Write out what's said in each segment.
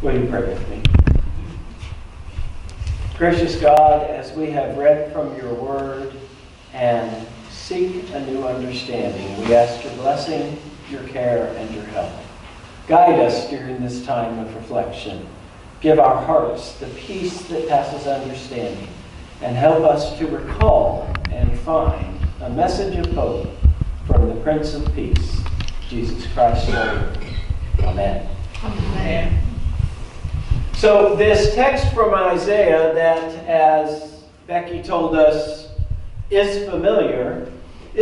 Will you pray with me? Gracious God, as we have read from your word and seek a new understanding, we ask your blessing, your care, and your help. Guide us during this time of reflection. Give our hearts the peace that passes understanding, and help us to recall and find a message of hope from the Prince of Peace, Jesus Christ, Lord. Amen. Amen. So this text from Isaiah that, as Becky told us, is familiar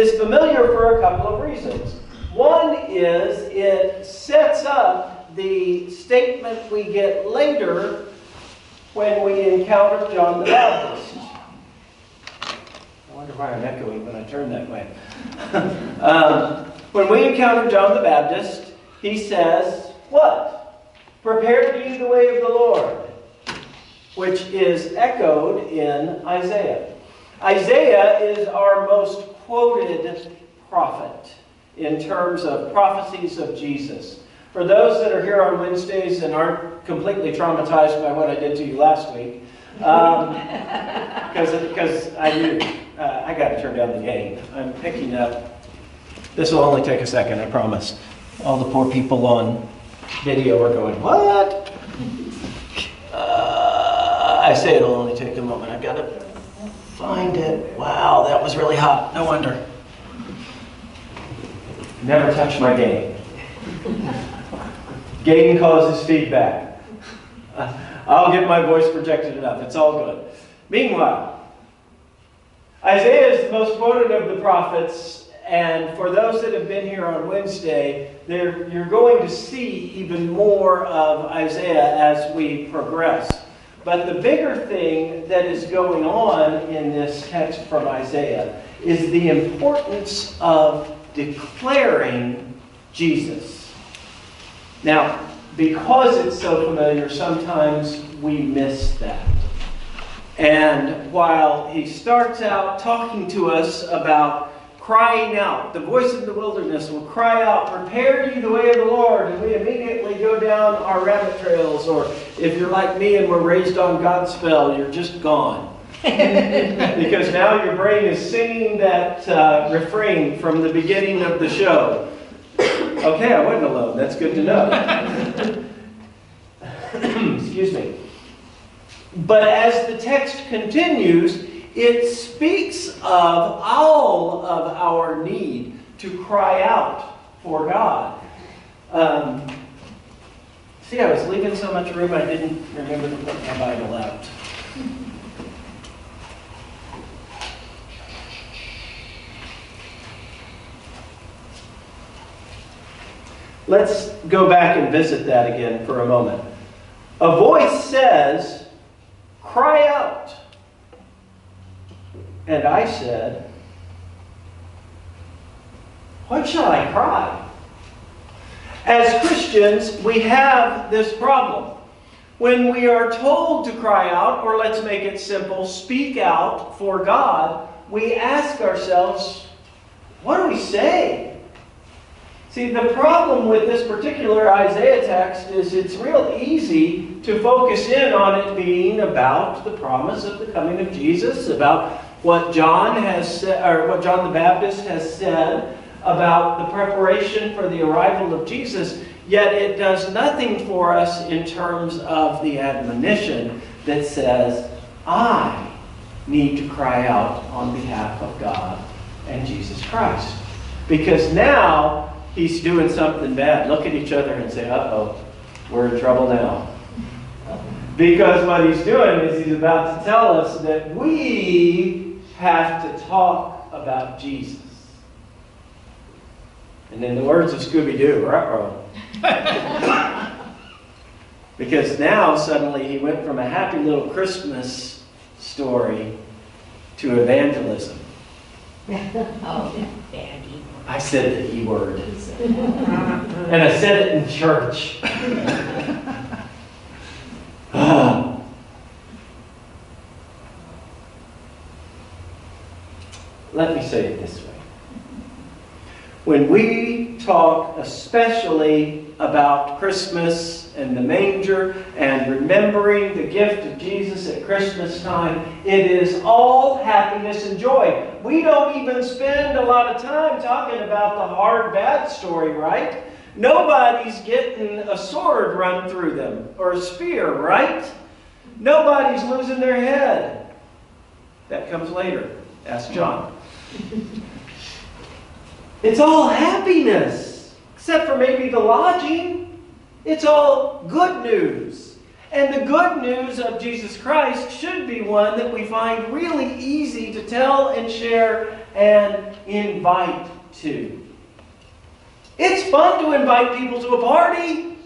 for a couple of reasons. One is it sets up the statement we get later when we encounter John the Baptist. I wonder why I'm echoing when I turn that way. When we encounter John the Baptist, he says, what? Prepare ye the way of the Lord, which is echoed in Isaiah. Isaiah is our most quoted prophet in terms of prophecies of Jesus. For those that are here on Wednesdays and aren't completely traumatized by what I did to you last week, because I knew I got to turn down the gain. I'm picking up. This will only take a second, I promise. All the poor people on video are going, what? I say it'll only take a moment. I've got to find it. Wow, that was really hot. No wonder. Never touch my gain. Gain causes feedback. I'll get my voice projected enough. It's all good. Meanwhile, Isaiah is the most quoted of the prophets. And for those that have been here on Wednesday, you're going to see even more of Isaiah as we progress. But the bigger thing that is going on in this text from Isaiah is the importance of declaring Jesus. Now, because it's so familiar, sometimes we miss that. And while he starts out talking to us about crying out, the voice of the wilderness will cry out, prepare ye the way of the Lord, and we immediately go down our rabbit trails, or if you're like me and were raised on Godspell, you're just gone. Because now your brain is singing that refrain from the beginning of the show. Okay, I wasn't alone. That's good to know. Excuse me. But as the text continues, it speaks of all of our need to cry out for God. See, I was leaving so much room I didn't remember to put my Bible out. Let's go back and visit that again for a moment. A voice says, cry out. And I said, what shall I cry? As Christians, we have this problem. When we are told to cry out, or let's make it simple, speak out for God, we ask ourselves, what do we say? See, the problem with this particular Isaiah text is it's real easy to focus in on it being about the promise of the coming of Jesus, about what John has said, or what John the Baptist has said about the preparation for the arrival of Jesus, yet it does nothing for us in terms of the admonition that says, I need to cry out on behalf of God and Jesus Christ. Because now he's doing something bad. Look at each other and say, uh-oh, we're in trouble now. Because what he's doing is he's about to tell us that we have to talk about Jesus. And in the words of Scooby-Doo, uh-oh. Because now suddenly he went from a happy little Christmas story to evangelism. Oh, Daddy. I said the E word. And I said it in church. Let me say it this way. When we talk especially about Christmas and the manger and remembering the gift of Jesus at Christmas time. It is all happiness and joy. We don't even spend a lot of time talking about the hard, bad story, right? Nobody's getting a sword run through them or a spear, right? Nobody's losing their head. That comes later. Ask John. It's all happiness, except for maybe the lodging. It's all good news. And the good news of Jesus Christ should be one that we find really easy to tell and share and invite to. It's fun to invite people to a party.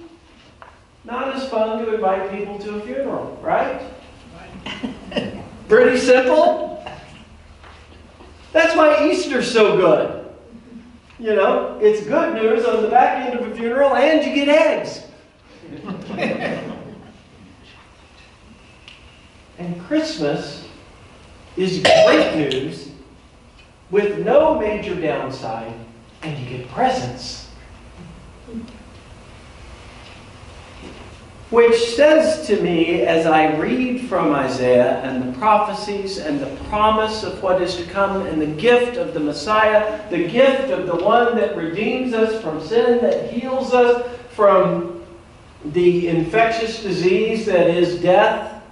Not as fun to invite people to a funeral, right? Pretty simple. That's why Easter's so good. You know, it's good news on the back end of a funeral, and you get eggs. And Christmas is great news with no major downside, and you get presents. Which says to me, as I read from Isaiah and the prophecies and the promise of what is to come and the gift of the Messiah, the gift of the one that redeems us from sin, that heals us from the infectious disease that is death,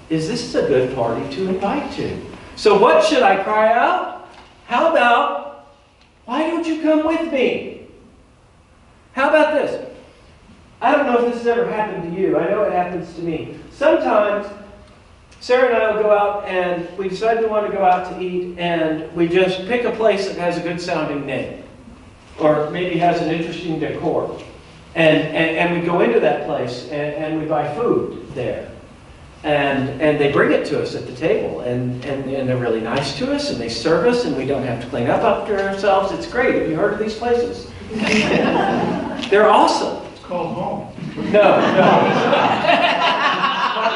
is this a good party to invite to? So what should I cry out? How about, why don't you come with me? How about this? I don't know if this has ever happened to you. I know it happens to me. Sometimes Sarah and I will go out and we decide we want to go out to eat and we just pick a place that has a good sounding name or maybe has an interesting decor. And we go into that place and we buy food there. And they bring it to us at the table and they're really nice to us and they serve us and we don't have to clean up after ourselves. It's great. Have you heard of these places? They're awesome. It's called home. No. Not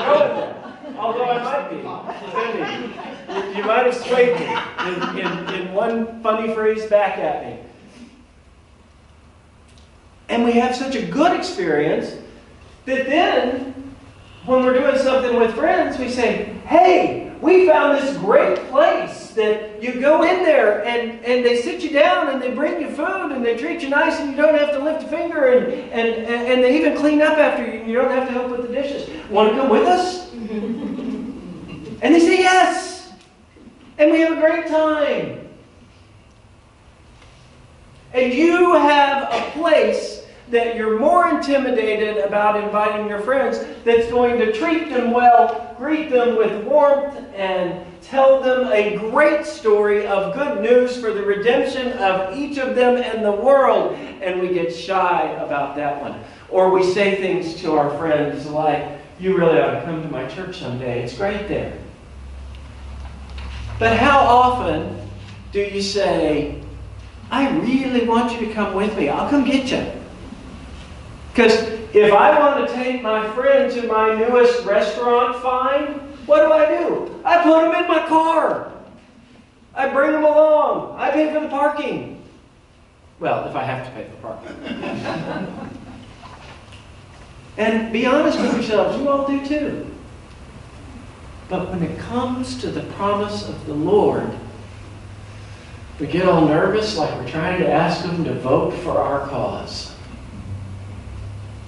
going there. Although I might be. You might have swayed me in one funny phrase back at me. And we have such a good experience that then, when we're doing something with friends, we say, hey, we found this great place that you go in there and they sit you down and they bring you food and they treat you nice and you don't have to lift a finger and they even clean up after you and you don't have to help with the dishes. Want to come with us? And they say yes. And we have a great time. And you have a place that you're more intimidated about inviting your friends that's going to treat them well, greet them with warmth, and tell them a great story of good news for the redemption of each of them and the world. And we get shy about that one. Or we say things to our friends like, you really ought to come to my church someday. It's great there. But how often do you say, I really want you to come with me. I'll come get you. Because if I want to take my friend to my newest restaurant find, what do? I put them in my car. I bring them along. I pay for the parking. Well, if I have to pay for parking. And be honest with yourselves, you all do too. But when it comes to the promise of the Lord, we get all nervous like we're trying to ask them to vote for our cause.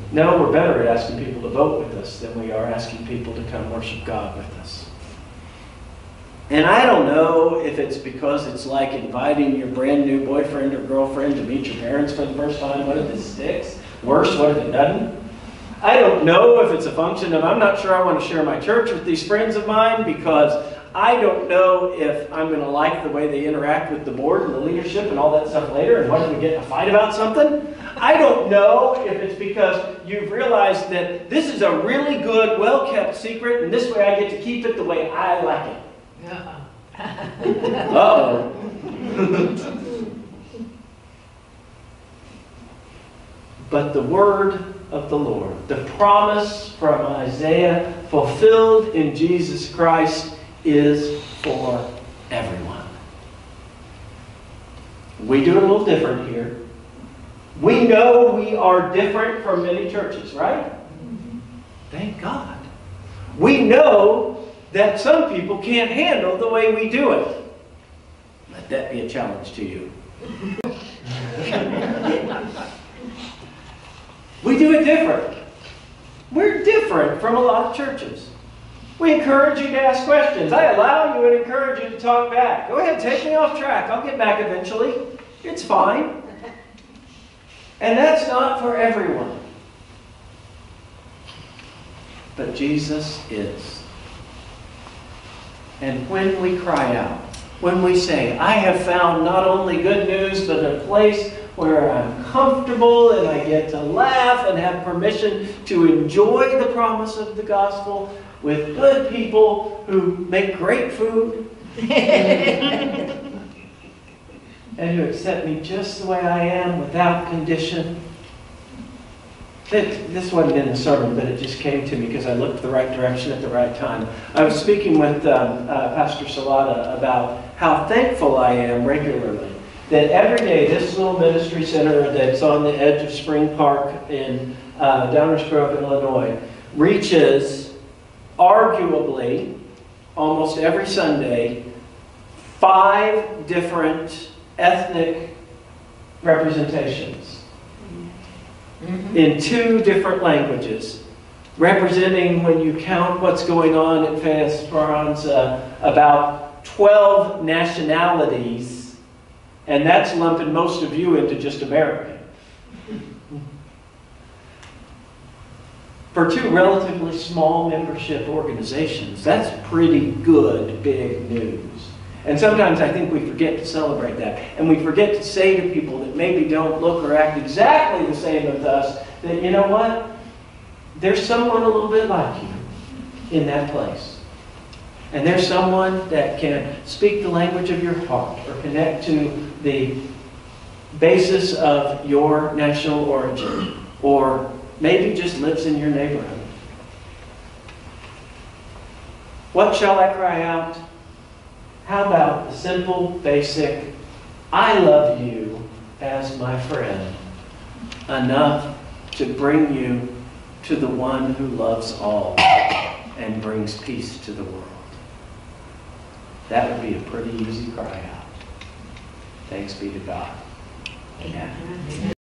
No, we're better at asking people to vote with us than we are asking people to come worship God with us. And I don't know if it's because it's like inviting your brand new boyfriend or girlfriend to meet your parents for the first time. What if it sticks? Worse, what if it doesn't? I don't know if it's a function of I'm not sure I want to share my church with these friends of mine because I don't know if I'm going to like the way they interact with the board and the leadership and all that stuff later, and what if we get in a fight about something? I don't know if it's because you've realized that this is a really good, well-kept secret, and this way I get to keep it the way I like it. Uh-oh. But the word of the Lord, the promise from Isaiah fulfilled in Jesus Christ, is for everyone. We do it a little different here. We know we are different from many churches, right? Thank God. We know that some people can't handle the way we do it. Let that be a challenge to you. We do it different. We're different from a lot of churches. We encourage you to ask questions. I allow you and encourage you to talk back. Go ahead, take me off track. I'll get back eventually. It's fine. And that's not for everyone. But Jesus is. And when we cry out, when we say, I have found not only good news, but a place where I'm comfortable and I get to laugh and have permission to enjoy the promise of the gospel with good people who make great food and who accept me just the way I am without condition. This wasn't in the sermon, but it just came to me because I looked the right direction at the right time. I was speaking with Pastor Salata about how thankful I am regularly that every day this little ministry center that's on the edge of Spring Park in Downers Grove, Illinois, reaches arguably almost every Sunday 5 different ethnic representations in 2 different languages, representing, when you count what's going on at Fe Esperanza, about 12 nationalities, and that's lumping most of you into just American. For 2 relatively small membership organizations, that's pretty good, big news. And sometimes I think we forget to celebrate that. And we forget to say to people that maybe don't look or act exactly the same as us, that, you know what? There's someone a little bit like you in that place. And there's someone that can speak the language of your heart or connect to the basis of your national origin, or maybe just lives in your neighborhood. What shall I cry out? How about the simple, basic, I love you as my friend, enough to bring you to the one who loves all and brings peace to the world? That would be a pretty easy cry out. Thanks be to God. Amen.